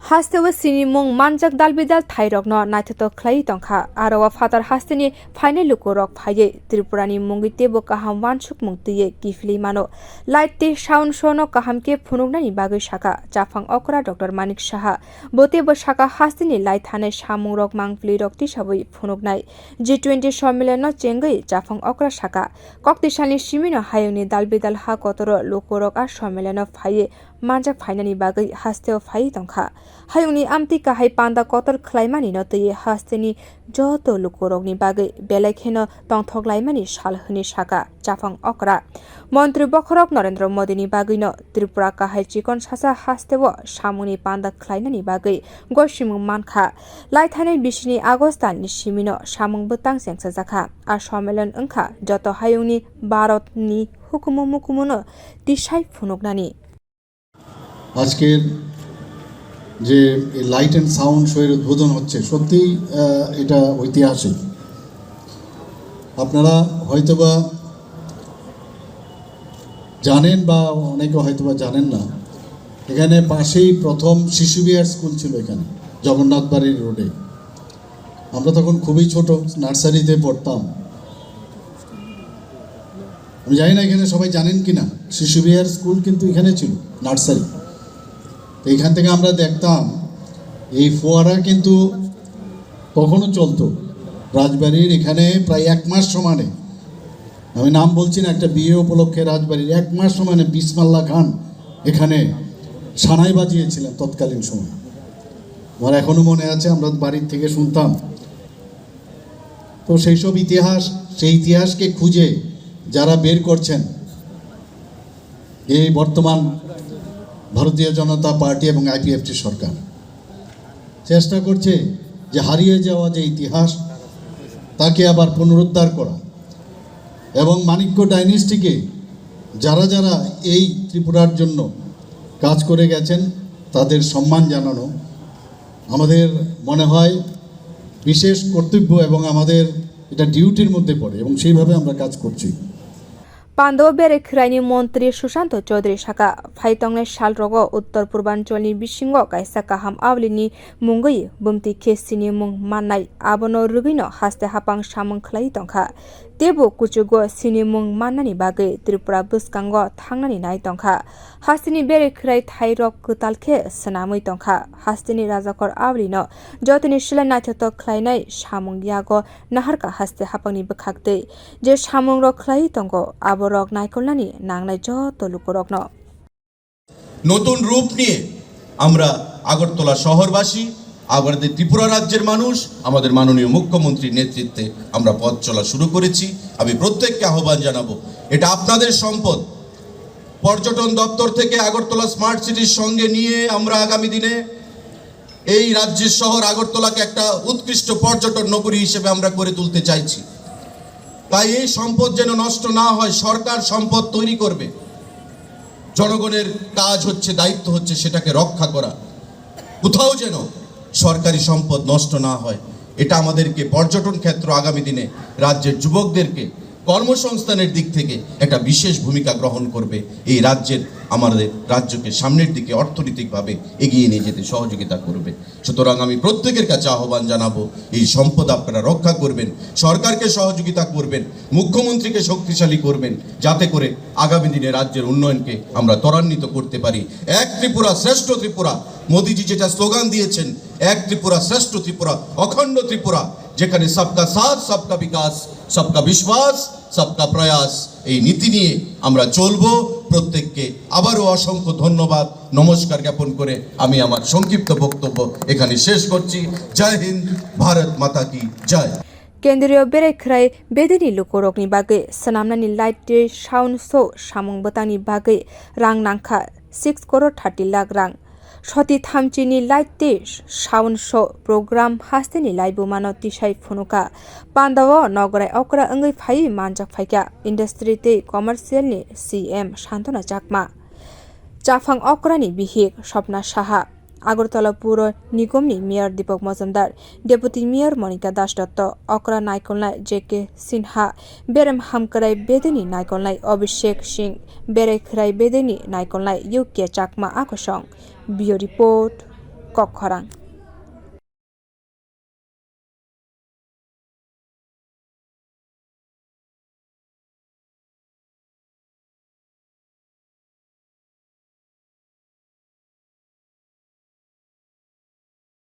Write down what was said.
Haste was sinimung manjak dalbidal thairokno naitug khlai tongkha aro father hasteni final lukorok phaye Tripurani mungite bo kaham wansukmwng tiye kifli mano laite shaun shono kahamke phunugnani bagui shaka chaphang okra Dr. Manik saha bote bo shaka hasteni lai thane samungrok mangpli rok tisabui phunugnai G20 সম্মেলন চেঙ্গই chaphang okra shaka koktisani simino hayung dalbidal ha kotoro lukorok a সম্মেলন phaye manjak phainani bagui hasteo phai tongkha hayungni amti kahai panda kotor khlaimani no tei hasteni joto lukorokni bagui belakheno tongthoklaimani salhni saka chaphang okra মন্ত্রী বখরক নরেন্দ্র মোদিনি বাগৈনো ত্রিপুরা কাহাই চিকন সাসা হাস্তেও সামুনি পান্দা খ্লাইনানি বাগৈ গসিমুং মানখা লাইথাनै বিশনি আগস্टानि सिमिनो सामुंबो तांसेंसा जाखा आ सम्मेलन ओंखा जत हायुंनि भारतनि हुकुmu मुकुमुनो तिसाय फुनुगनानि আজকের যে লাইট এন্ড সাউন্ড শোয়ের উদ্বোধন হচ্ছে সত্যি এটা ঐতিহাসিক। আপনারা হয়তোবা জানেন বা অনেকে হয়তোবা জানেন না, এখানে পাশেই প্রথম শিশু বিহার স্কুল ছিল এখানে জগন্নাথ বাড়ির রোডে। আমরা তখন খুবই ছোট, নার্সারিতে পড়তাম। আমি জানি না এখানে সবাই জানেন কিনা, শিশু বিহার স্কুল কিন্তু এখানে ছিল, নার্সারি। এইখান থেকে আমরা দেখতাম এই ফোয়ারা কিন্তু তখনও চলতো রাজবাড়ির এখানে প্রায় 1 মাস সমানে। আমি নাম বলছি না, একটা বিয়ে উপলক্ষে রাজবাড়ির 1 মাস সমানে বিসমাল্লা খান এখানে সানাই বাজিয়েছিলেন তৎকালীন সময়। আমার এখনো মনে আছে, আমরা বাড়ির থেকে শুনতাম। তো সেই সব ইতিহাস, সেই ইতিহাসকে খুঁজে যারা বের করছেন এই বর্তমান ভারতীয় জনতা পার্টি এবং আইপিএফটি সরকার চেষ্টা করছে যে হারিয়ে যাওয়া যে ইতিহাস তাকে আবার পুনরুদ্ধার করা এবং মানিক্য ডাইনেস্টিকে যারা যারা এই ত্রিপুরার জন্য কাজ করে গেছেন তাদের সম্মান জানানো আমাদের মনে হয় বিশেষ কর্তব্য এবং আমাদের এটা ডিউটির মধ্যে পড়ে এবং সেইভাবে আমরা কাজ করছি। পান্ডব বেরে খ্রাইনি মন্ত্রী সুশান্ত চৌধুরী শাখা ফাইতংনে সাল রোgo উত্তর পূর্বাঞ্চলনি বিশিঙ্গ কাইসা কাহাম आवलिनि मुंगै बुमति खेसिनि मुं माननाय आबनो रुगिनो हास्ते हापां सामुं ख्लाइ तंखा तेबो कुचुगो सिनि मुं माननानि बागै त्रिपुरा बुसकांगो थांनानि नाय तंखा हास्तिनि बेरे ख्राइ थाइरक कतालखे सनामै तंखा हास्तिनि राजाखर आवलिनो जतनि सिलाय नाथ्यत ख्लाइनाय सामुं यागो नाहारका हास्ते हापांनि बखागदै जे सामुं रक ख्लाइ तंगो আবরক নাইকলনানি নাংনাই যত লুকরকন নতুন রূপ নিয়ে আমরা আগরতলা শহরবাসী, আমাদের ত্রিপুরা রাজ্যের মানুষ, আমাদের মাননীয় মুখ্যমন্ত্রীর নেতৃত্বে আমরা পথ চলা শুরু করেছি। আমি প্রত্যেককে আহ্বান জানাবো, এটা আপনাদের সম্পদ। পর্যটন দপ্তর থেকে আগরতলা স্মার্ট সিটির সঙ্গে নিয়ে আমরা আগামী দিনে এই রাজ্যের শহর আগরতলাকে একটা উৎকৃষ্ট পর্যটন নগরী হিসেবে আমরা করে তুলতে চাইছি। তাই এই সম্পদ যেন নষ্ট না হয়, সরকার সম্পদ তৈরি করবে, জনগণের কাজ হচ্ছে, দায়িত্ব হচ্ছে সেটাকে রক্ষা করা। কোথাও যেন সরকারি সম্পদ নষ্ট না হয়, এটা আমাদেরকে পর্যটন ক্ষেত্র আগামী দিনে রাজ্যের যুবকদেরকে কর্মসংস্থানের দিক থেকে একটা বিশেষ ভূমিকা গ্রহণ করবে, এই রাজ্যের আমাদের রাজ্যকে সামনের দিকে অর্থনৈতিকভাবে এগিয়ে নিয়ে যেতে সহযোগিতা করবে। সুতরাং আমি প্রত্যেকের কাছে আহ্বান জানাবো, এই সম্পদ আপনারা রক্ষা করবেন, সরকারকে সহযোগিতা করবেন, মুখ্যমন্ত্রীকে শক্তিশালী করবেন, যাতে করে আগামী দিনে রাজ্যের উন্নয়নকে আমরা ত্বরান্বিত করতে পারি। এক ত্রিপুরা শ্রেষ্ঠ ত্রিপুরা, মোদিজি যেটা স্লোগান দিয়েছেন, এক ত্রিপুরা শ্রেষ্ঠ ত্রিপুরা, অখণ্ড ত্রিপুরা, যেখানে সবকা সাথ, সবকা বিকাশ, সবকা বিশ্বাস, সবকা প্রয়াস, এই নীতি নিয়ে আমরা চলবো। প্রত্যেককে আবারও অসংখ্য ধন্যবাদ, নমস্কার জ্ঞাপন করে আমি আমার সংক্ষিপ্ত বক্তব্য এখানে শেষ করছি। জয় হিন্দ, ভারত মাতা কি জয়। কেন্দ্রীয় বেরেখ্রাই বেদিনি লুকরকনি বাগৈ সনামনানি লাইटे साउन सो सामुं बोतांनि बागै रां नांखा 6 करोड़ 30 लाख रां सती थामचिनि लाइटे साउन शो प्रोग्राम हास्तेनि लाइबुमानो तिसाय फुनुका पान्दाव नगराय okra ओंगै फाइ मानजाक फाइका इंडस्ट्री ते कमार्शियलनि CM Shantana Chakma chaphang okrani bihik Swapna Saha Agartala পৌর নিগমনি mayor Dipak Majumdar, deputy mayor Monika Das Dutta, okra নাইকলনাই জেকে সিনহা, বেরেম হামকরাই বেদেনি নাইকলনাই অভিষেক সিং, বেরেখরাই বেদেনি নাইকলনাই ইউকে চাকমা আকসং। বিও রিপোর্ট কক্ষরাং।